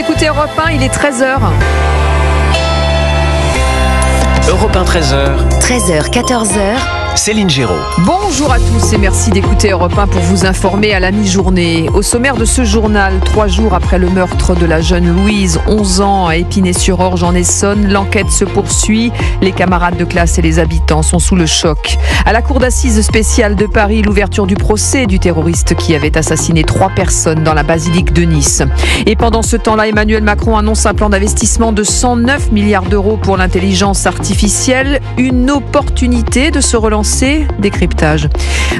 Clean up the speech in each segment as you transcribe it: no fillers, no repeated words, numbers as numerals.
écoutez Europe 1, il est 13h. Europe 1, 13h. 13h, 14h. Céline Géraud. Bonjour à tous et merci d'écouter Europe 1 pour vous informer à la mi-journée. Au sommaire de ce journal, 3 jours après le meurtre de la jeune Louise, 11 ans, à Épinay-sur-Orge en Essonne, l'enquête se poursuit. Les camarades de classe et les habitants sont sous le choc. À la cour d'assises spéciale de Paris, l'ouverture du procès du terroriste qui avait assassiné 3 personnes dans la basilique de Nice. Et pendant ce temps-là, Emmanuel Macron annonce un plan d'investissement de 109 milliards d'euros pour l'intelligence artificielle. Une opportunité de se relancer. Décryptage.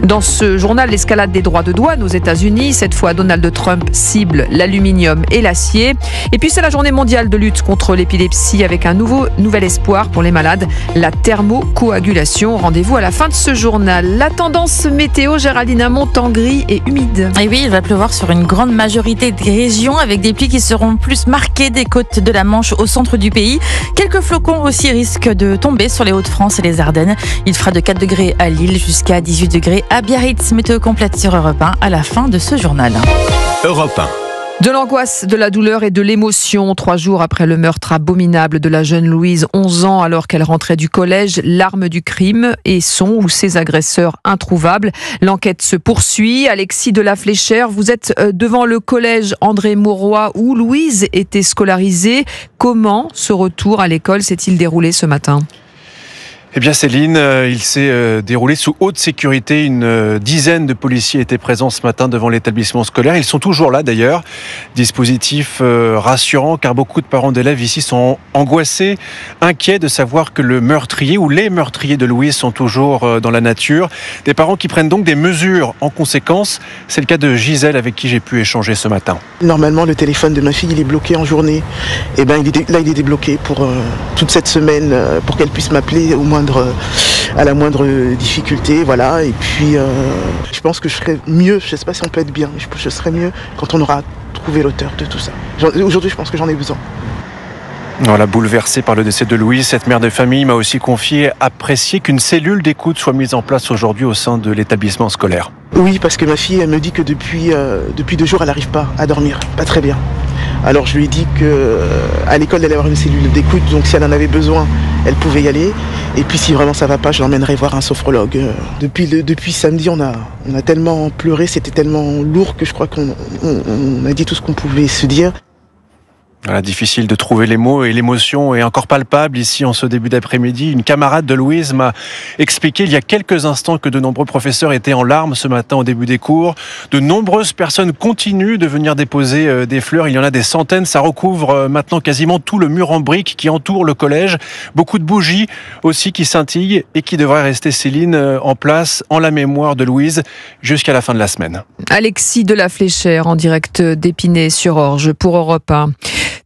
Dans ce journal, l'escalade des droits de douane aux États-Unis. Cette fois, Donald Trump cible l'aluminium et l'acier. Et puis, c'est la journée mondiale de lutte contre l'épilepsie avec un nouvel espoir pour les malades, la thermocoagulation. Rendez-vous à la fin de ce journal. La tendance météo, Géraldine Amont, temps gris et humide. Et oui, il va pleuvoir sur une grande majorité des régions avec des pluies qui seront plus marquées des côtes de la Manche au centre du pays. Quelques flocons aussi risquent de tomber sur les Hauts-de-France et les Ardennes. Il fera de 4 degrés à Lille jusqu'à 18 degrés à Biarritz. Météo complète sur Europe 1 à la fin de ce journal. Europe 1. De l'angoisse, de la douleur et de l'émotion. 3 jours après le meurtre abominable de la jeune Louise, 11 ans, alors qu'elle rentrait du collège, l'arme du crime et son ou ses agresseurs introuvables. L'enquête se poursuit. Alexis de la Fléchère, vous êtes devant le collège André Mauroy où Louise était scolarisée. Comment ce retour à l'école s'est-il déroulé ce matin ? Eh bien Céline, il s'est déroulé sous haute sécurité. Une dizaine de policiers étaient présents ce matin devant l'établissement scolaire. Ils sont toujours là d'ailleurs. Dispositif rassurant car beaucoup de parents d'élèves ici sont angoissés, inquiets de savoir que le meurtrier ou les meurtriers de Louise sont toujours dans la nature. Des parents qui prennent donc des mesures en conséquence. C'est le cas de Gisèle avec qui j'ai pu échanger ce matin. Normalement, le téléphone de ma fille, il est bloqué en journée. Et ben, il est débloqué pour toute cette semaine pour qu'elle puisse m'appeler à la moindre difficulté, voilà. Et puis, je pense que je serai mieux, je ne sais pas si on peut être bien, mais je serai mieux quand on aura trouvé l'auteur de tout ça. Aujourd'hui, je pense que j'en ai besoin. Voilà, bouleversée par le décès de Louise, cette mère de famille m'a aussi confié apprécier qu'une cellule d'écoute soit mise en place aujourd'hui au sein de l'établissement scolaire. Oui, parce que ma fille, elle me dit que depuis 2 jours, elle n'arrive pas à dormir, pas très bien. Alors je lui ai dit qu'à l'école, elle allait avoir une cellule d'écoute, donc si elle en avait besoin, elle pouvait y aller. Et puis si vraiment ça va pas, je l'emmènerai voir un sophrologue. Depuis samedi, on a tellement pleuré, c'était tellement lourd que je crois qu'on a dit tout ce qu'on pouvait se dire. Voilà, difficile de trouver les mots et l'émotion est encore palpable ici en ce début d'après-midi. Une camarade de Louise m'a expliqué il y a quelques instants que de nombreux professeurs étaient en larmes ce matin au début des cours. De nombreuses personnes continuent de venir déposer des fleurs. Il y en a des centaines. Ça recouvre maintenant quasiment tout le mur en briques qui entoure le collège. Beaucoup de bougies aussi qui scintillent et qui devraient rester, Céline, en place en la mémoire de Louise jusqu'à la fin de la semaine. Alexis de la Fléchère en direct d'Épinay-sur-Orge pour Europe 1.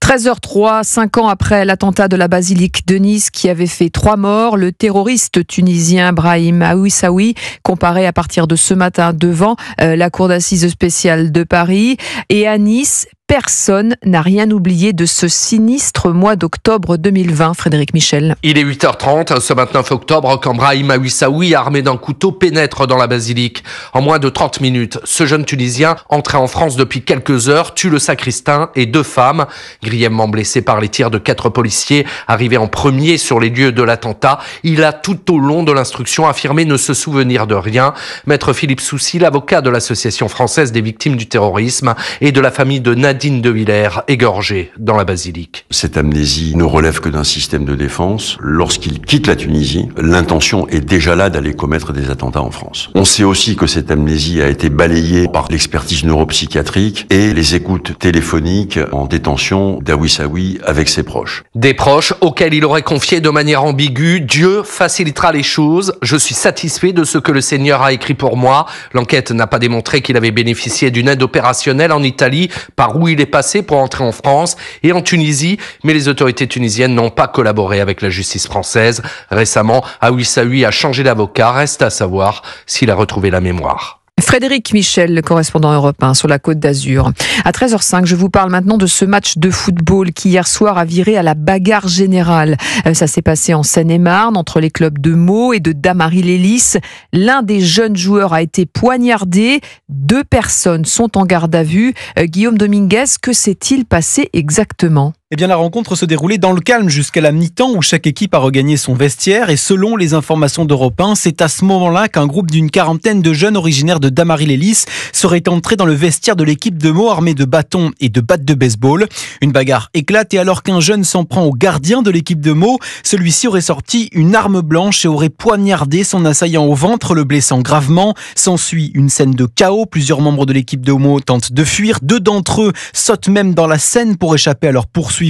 13h03, 5 ans après l'attentat de la basilique de Nice qui avait fait 3 morts, le terroriste tunisien Brahim Aouissaoui comparaît à partir de ce matin devant la cour d'assises spéciale de Paris. Et à Nice, personne n'a rien oublié de ce sinistre mois d'octobre 2020, Frédéric Michel. Il est 8h30 ce 29 octobre quand Brahim Aouissaoui, armé d'un couteau, pénètre dans la basilique. En moins de 30 minutes, ce jeune Tunisien, entré en France depuis quelques heures, tue le sacristain et 2 femmes. Grièvement blessé par les tirs de 4 policiers, arrivé en premier sur les lieux de l'attentat, il a tout au long de l'instruction affirmé ne se souvenir de rien. Maître Philippe Soucy, l'avocat de l'Association française des victimes du terrorisme et de la famille de Nadine de Villers, égorgée dans la basilique. Cette amnésie ne relève que d'un système de défense. Lorsqu'il quitte la Tunisie, l'intention est déjà là d'aller commettre des attentats en France. On sait aussi que cette amnésie a été balayée par l'expertise neuropsychiatrique et les écoutes téléphoniques en détention d'Aouissaoui avec ses proches. Des proches auxquels il aurait confié de manière ambiguë « Dieu facilitera les choses, je suis satisfait de ce que le Seigneur a écrit pour moi ». L'enquête n'a pas démontré qu'il avait bénéficié d'une aide opérationnelle en Italie, par où il est passé pour entrer en France et en Tunisie, mais les autorités tunisiennes n'ont pas collaboré avec la justice française. Récemment, Aouissaoui a changé d'avocat, reste à savoir s'il a retrouvé la mémoire. Frédéric Michel, le correspondant Europe 1 sur la Côte d'Azur. À 13h05, je vous parle maintenant de ce match de football qui hier soir a viré à la bagarre générale. Ça s'est passé en Seine-et-Marne entre les clubs de Meaux et de Damary-Lélis. L'un des jeunes joueurs a été poignardé. 2 personnes sont en garde à vue. Guillaume Dominguez, que s'est-il passé exactement ? Eh bien, la rencontre se déroulait dans le calme jusqu'à la mi-temps où chaque équipe a regagné son vestiaire et selon les informations d'Europe 1, c'est à ce moment-là qu'un groupe d'une quarantaine de jeunes originaires de Damary-Lélis serait entré dans le vestiaire de l'équipe de Meaux armés de bâtons et de battes de baseball. Une bagarre éclate et alors qu'un jeune s'en prend au gardien de l'équipe de Meaux, celui-ci aurait sorti une arme blanche et aurait poignardé son assaillant au ventre, le blessant gravement. S'ensuit une scène de chaos. Plusieurs membres de l'équipe de Meaux tentent de fuir. 2 d'entre eux sautent même dans la Seine pour échapper à leur poursuivants.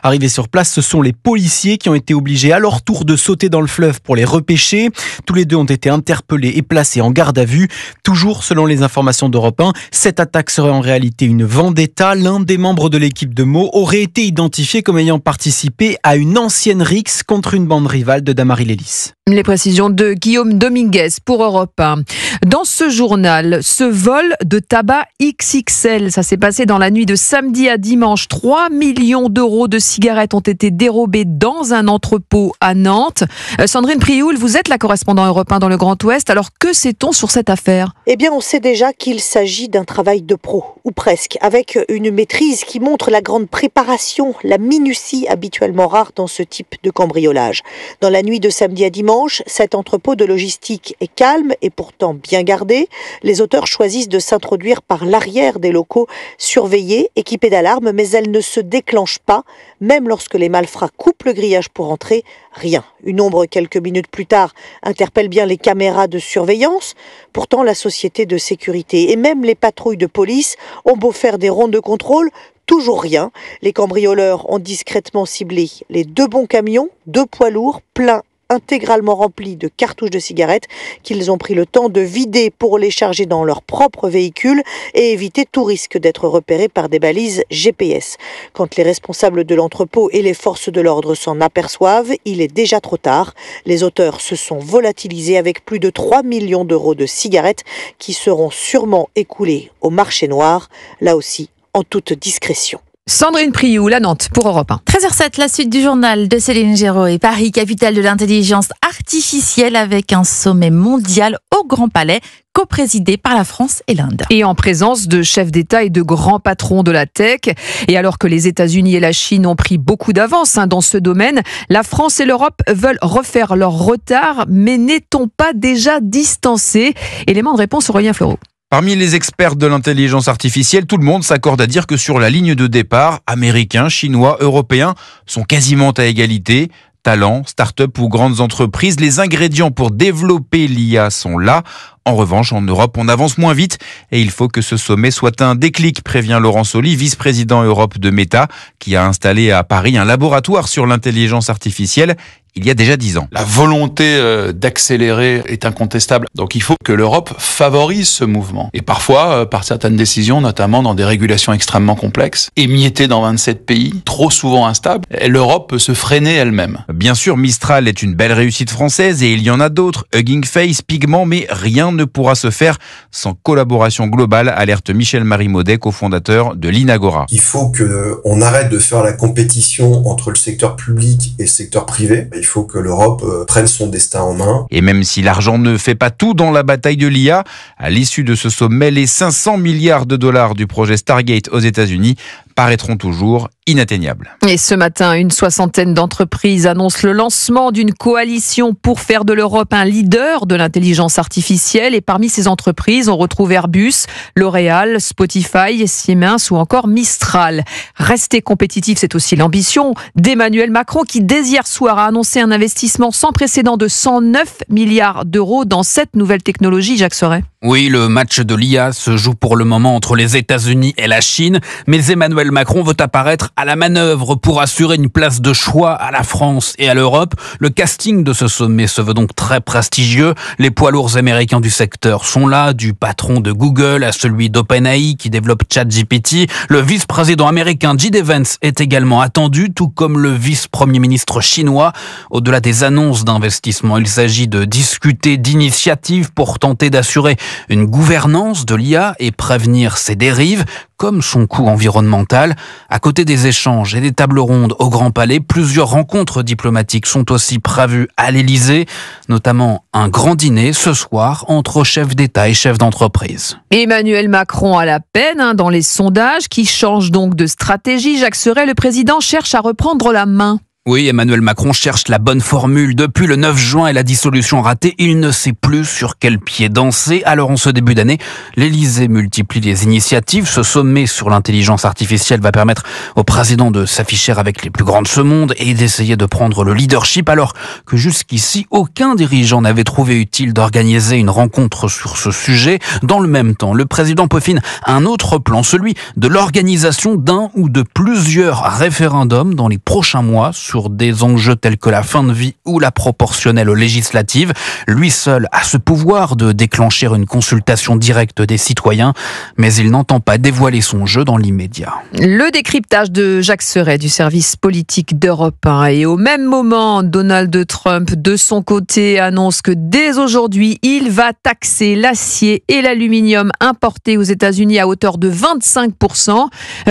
Arrivés sur place, ce sont les policiers qui ont été obligés à leur tour de sauter dans le fleuve pour les repêcher. Tous les 2 ont été interpellés et placés en garde à vue. Toujours selon les informations d'Europe 1, cette attaque serait en réalité une vendetta. L'un des membres de l'équipe de Meaux aurait été identifié comme ayant participé à une ancienne rixe contre une bande rivale de Damary-Lélis. Les précisions de Guillaume Dominguez pour Europe 1. Dans ce journal, ce vol de tabac XXL, ça s'est passé dans la nuit de samedi à dimanche. 3 millions d'euros de cigarettes ont été dérobés dans un entrepôt à Nantes. Sandrine Prioul, vous êtes la correspondante Europe 1 dans le Grand Ouest. Alors que sait-on sur cette affaire ? Eh bien, on sait déjà qu'il s'agit d'un travail de pro, ou presque, avec une maîtrise qui montre la grande préparation, la minutie habituellement rare dans ce type de cambriolage. Dans la nuit de samedi à dimanche, cet entrepôt de logistique est calme et pourtant bien gardé. Les auteurs choisissent de s'introduire par l'arrière des locaux surveillés, équipés d'alarmes, mais elles ne se déclenchent pas. Même lorsque les malfrats coupent le grillage pour entrer, rien. Une ombre quelques minutes plus tard interpelle bien les caméras de surveillance. Pourtant, la société de sécurité et même les patrouilles de police ont beau faire des rondes de contrôle, toujours rien. Les cambrioleurs ont discrètement ciblé les 2 bons camions, 2 poids lourds, pleins intégralement remplis de cartouches de cigarettes qu'ils ont pris le temps de vider pour les charger dans leur propre véhicule et éviter tout risque d'être repérés par des balises GPS. Quand les responsables de l'entrepôt et les forces de l'ordre s'en aperçoivent, il est déjà trop tard. Les auteurs se sont volatilisés avec plus de 3 millions d'euros de cigarettes qui seront sûrement écoulées au marché noir, là aussi en toute discrétion. Sandrine Prioul à Nantes pour Europe 1. 13h07, la suite du journal de Céline Géraud et Paris, capitale de l'intelligence artificielle, avec un sommet mondial au Grand Palais, co-présidé par la France et l'Inde. Et en présence de chefs d'État et de grands patrons de la tech. Et alors que les États-Unis et la Chine ont pris beaucoup d'avance dans ce domaine, la France et l'Europe veulent refaire leur retard, mais n'est-on pas déjà distancés ? Élément de réponse, Aurélien Fleureau. Parmi les experts de l'intelligence artificielle, tout le monde s'accorde à dire que sur la ligne de départ, Américains, Chinois, Européens sont quasiment à égalité. Talents, start-up ou grandes entreprises, les ingrédients pour développer l'IA sont là. En revanche, en Europe, on avance moins vite et il faut que ce sommet soit un déclic, prévient Laurent Soli, vice-président Europe de Meta, qui a installé à Paris un laboratoire sur l'intelligence artificielle il y a déjà 10 ans. La volonté d'accélérer est incontestable. Donc il faut que l'Europe favorise ce mouvement. Et parfois, par certaines décisions, notamment dans des régulations extrêmement complexes, émiettées dans 27 pays, trop souvent instables, l'Europe peut se freiner elle-même. Bien sûr, Mistral est une belle réussite française et il y en a d'autres. Hugging Face, Pigment, mais rien ne pourra se faire sans collaboration globale, alerte Michel-Marie Maudet, cofondateur de l'Inagora. Il faut qu'on arrête de faire la compétition entre le secteur public et le secteur privé. Il faut que l'Europe prenne son destin en main. Et même si l'argent ne fait pas tout dans la bataille de l'IA, à l'issue de ce sommet, les 500 milliards de dollars du projet Stargate aux États-Unis paraîtront toujours inatteignables. Et ce matin, une 60aine d'entreprises annoncent le lancement d'une coalition pour faire de l'Europe un leader de l'intelligence artificielle. Et parmi ces entreprises, on retrouve Airbus, L'Oréal, Spotify, Siemens ou encore Mistral. Rester compétitif, c'est aussi l'ambition d'Emmanuel Macron qui, dès hier soir, a annoncé un investissement sans précédent de 109 milliards d'euros dans cette nouvelle technologie. Jacques Serret. Oui, le match de l'IA se joue pour le moment entre les États-Unis et la Chine, mais Emmanuel Emmanuel Macron veut apparaître à la manœuvre pour assurer une place de choix à la France et à l'Europe. Le casting de ce sommet se veut donc très prestigieux. Les poids lourds américains du secteur sont là, du patron de Google à celui d'OpenAI qui développe ChatGPT. Le vice-président américain J.D. Vance est également attendu, tout comme le vice-premier ministre chinois. Au-delà des annonces d'investissement, il s'agit de discuter d'initiatives pour tenter d'assurer une gouvernance de l'IA et prévenir ses dérives, comme son coût environnemental. À côté des échanges et des tables rondes au Grand Palais, plusieurs rencontres diplomatiques sont aussi prévues à l'Élysée, notamment un grand dîner ce soir entre chefs d'État et chefs d'entreprise. Emmanuel Macron a la peine dans les sondages qui changent donc de stratégie. Jacques Serret, le président, cherche à reprendre la main. Oui, Emmanuel Macron cherche la bonne formule. Depuis le 9 juin et la dissolution ratée, il ne sait plus sur quel pied danser. Alors en ce début d'année, l'Élysée multiplie les initiatives. Ce sommet sur l'intelligence artificielle va permettre au président de s'afficher avec les plus grands de ce monde et d'essayer de prendre le leadership, alors que jusqu'ici, aucun dirigeant n'avait trouvé utile d'organiser une rencontre sur ce sujet. Dans le même temps, le président peaufine un autre plan, celui de l'organisation d'un ou de plusieurs référendums dans les prochains mois sur des enjeux tels que la fin de vie ou la proportionnelle aux législatives. Lui seul a ce pouvoir de déclencher une consultation directe des citoyens, mais il n'entend pas dévoiler son jeu dans l'immédiat. Le décryptage de Jacques Serret du service politique d'Europe 1. Et au même moment, Donald Trump, de son côté, annonce que dès aujourd'hui, il va taxer l'acier et l'aluminium importés aux États-Unis à hauteur de 25%.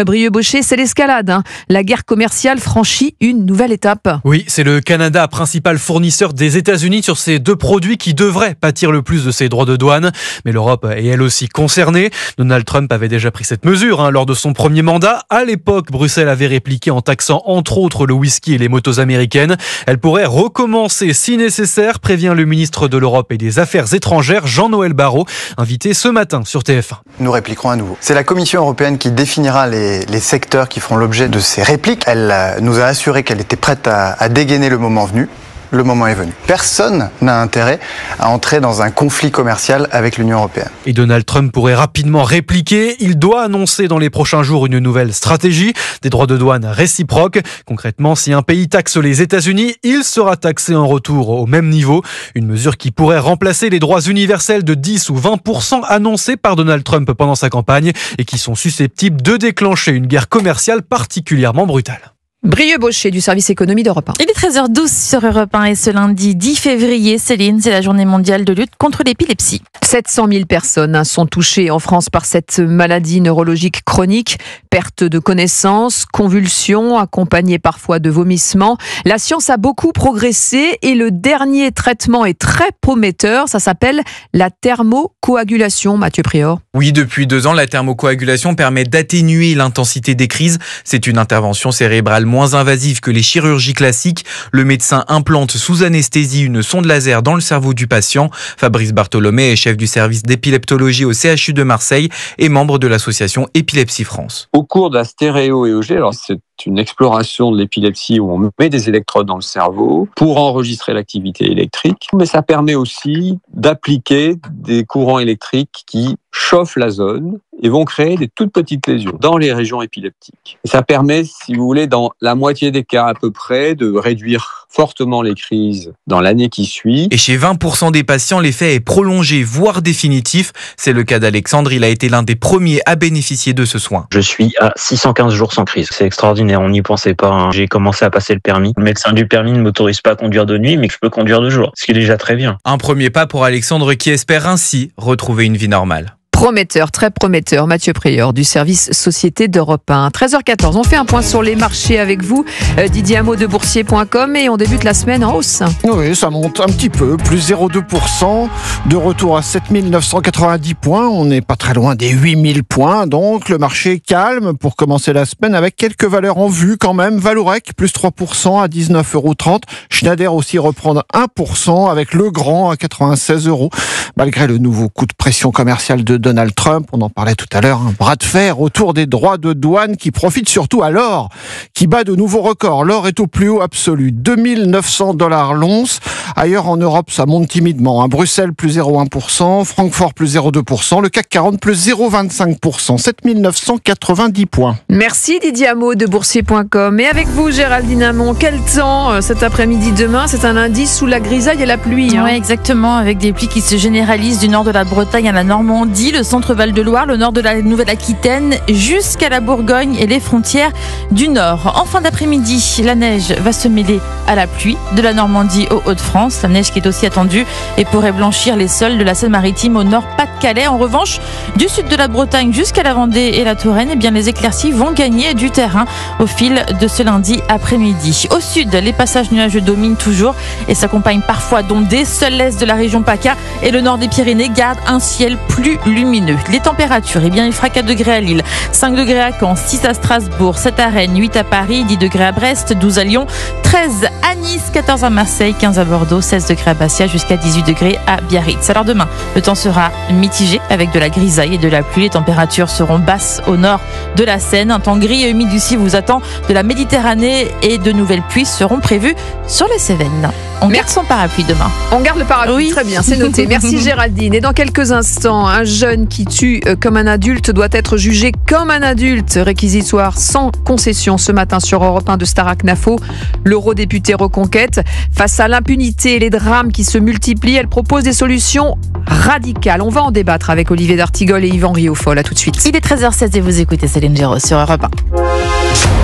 Brieux Baucher, c'est l'escalade. La guerre commerciale franchit une nouvelle étape. Oui, c'est le Canada, principal fournisseur des États-Unis sur ces deux produits qui devraient pâtir le plus de ces droits de douane. Mais l'Europe est elle aussi concernée. Donald Trump avait déjà pris cette mesure lors de son premier mandat. À l'époque, Bruxelles avait répliqué en taxant entre autres le whisky et les motos américaines. Elle pourrait recommencer si nécessaire, prévient le ministre de l'Europe et des Affaires étrangères, Jean-Noël Barrot, invité ce matin sur TF1. Nous répliquerons à nouveau. C'est la Commission européenne qui définira les secteurs qui feront l'objet de ces répliques. Elle nous a assuré qu'elle était prête à dégainer le moment venu. Le moment est venu. Personne n'a intérêt à entrer dans un conflit commercial avec l'Union européenne. Et Donald Trump pourrait rapidement répliquer. Il doit annoncer dans les prochains jours une nouvelle stratégie, des droits de douane réciproques. Concrètement, si un pays taxe les États-Unis, il sera taxé en retour au même niveau. Une mesure qui pourrait remplacer les droits universels de 10 ou 20% annoncés par Donald Trump pendant sa campagne et qui sont susceptibles de déclencher une guerre commerciale particulièrement brutale. Brieux Baucher du service économie d'Europe 1. Il est 13h12 sur Europe 1 et ce lundi 10 février, Céline, c'est la journée mondiale de lutte contre l'épilepsie. 700 000 personnes sont touchées en France par cette maladie neurologique chronique. Perte de connaissance, convulsions, accompagnées parfois de vomissements. La science a beaucoup progressé et le dernier traitement est très prometteur. Ça s'appelle la thermocoagulation, Mathieu Prior. Oui, depuis 2 ans, la thermocoagulation permet d'atténuer l'intensité des crises. C'est une intervention cérébrale moins invasive que les chirurgies classiques. Le médecin implante sous anesthésie une sonde laser dans le cerveau du patient. Fabrice Bartholomé est chef du service d'épileptologie au CHU de Marseille et membre de l'association Épilepsie France. Au cours de la stéréo-EEG, alors c'est une exploration de l'épilepsie où on met des électrodes dans le cerveau pour enregistrer l'activité électrique, mais ça permet aussi d'appliquer des courants électriques qui chauffent la zone et vont créer des toutes petites lésions dans les régions épileptiques. Et ça permet, si vous voulez, dans la moitié des cas à peu près, de réduire fortement les crises dans l'année qui suit. Et chez 20% des patients, l'effet est prolongé, voire définitif. C'est le cas d'Alexandre, il a été l'un des premiers à bénéficier de ce soin. Je suis à 615 jours sans crise. C'est extraordinaire, on n'y pensait pas. J'ai commencé à passer le permis. Le médecin du permis ne m'autorise pas à conduire de nuit, mais je peux conduire de jour, ce qui est déjà très bien. Un premier pas pour Alexandre qui espère ainsi retrouver une vie normale. Prometteur, très prometteur. Mathieu Prieur du service Société d'Europe 1. 13h14, on fait un point sur les marchés avec vous. Didier Hameau de boursier.com et on débute la semaine en hausse. Oui, ça monte un petit peu, plus 0,2%, de retour à 7990 points. On n'est pas très loin des 8000 points, donc le marché calme pour commencer la semaine avec quelques valeurs en vue quand même. Vallourec, plus 3% à 19,30 €. Schneider aussi reprendre 1% avec Legrand à 96 €, malgré le nouveau coup de pression commercial de Donald Trump. On en parlait tout à l'heure, un bras de fer autour des droits de douane qui profite surtout à l'or, qui bat de nouveaux records. L'or est au plus haut absolu, 2900 $ l'once. Ailleurs en Europe, ça monte timidement. Bruxelles plus 0,1%, Francfort plus 0,2%, le CAC 40 plus 0,25%, 7990 points. Merci Didier Hameau de boursier.com. Et avec vous Géraldine Hamon, quel temps cet après-midi demain? C'est un lundi sous la grisaille et la pluie. Oui, exactement, avec des pluies qui se généralisent du nord de la Bretagne à la Normandie, le centre Val-de-Loire, le nord de la Nouvelle-Aquitaine, jusqu'à la Bourgogne et les frontières du nord. En fin d'après-midi, la neige va se mêler à la pluie de la Normandie aux Hauts-de-France. La neige qui est aussi attendue et pourrait blanchir les sols de la Seine-Maritime au nord Pas-de-Calais. En revanche, du sud de la Bretagne jusqu'à la Vendée et la Touraine, les éclaircies vont gagner du terrain au fil de ce lundi après-midi. Au sud, les passages nuageux dominent toujours et s'accompagnent parfois d'ondées. Seul l'est de la région PACA et le nord des Pyrénées gardent un ciel plus lumineux. Les températures, il fera 4 degrés à Lille, 5 degrés à Caen, 6 à Strasbourg, 7 à Rennes, 8 à Paris, 10 degrés à Brest, 12 à Lyon, 13 à Nice, 14 à Marseille, 15 à Bordeaux, 16 degrés à Bastia, jusqu'à 18 degrés à Biarritz. Alors demain, le temps sera mitigé avec de la grisaille et de la pluie. Les températures seront basses au nord de la Seine. Un temps gris et humide aussi vous attend de la Méditerranée et de nouvelles pluies seront prévues sur les Cévennes. On garde son parapluie demain. On garde le parapluie, oui. Très bien, c'est noté. Merci Géraldine. Et dans quelques instants, un jeune qui tue comme un adulte doit être jugé comme un adulte. Réquisitoire sans concession ce matin sur Europe 1 de Starac Nafo. L'eurodéputée Reconquête, face à l'impunité et les drames qui se multiplient, elle propose des solutions radicales. On va en débattre avec Olivier d'Artigol et Yvan Riofol. À tout de suite. Il est 13h16 et vous écoutez Céline Géraud sur Europe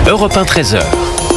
1. Europe 1 13h.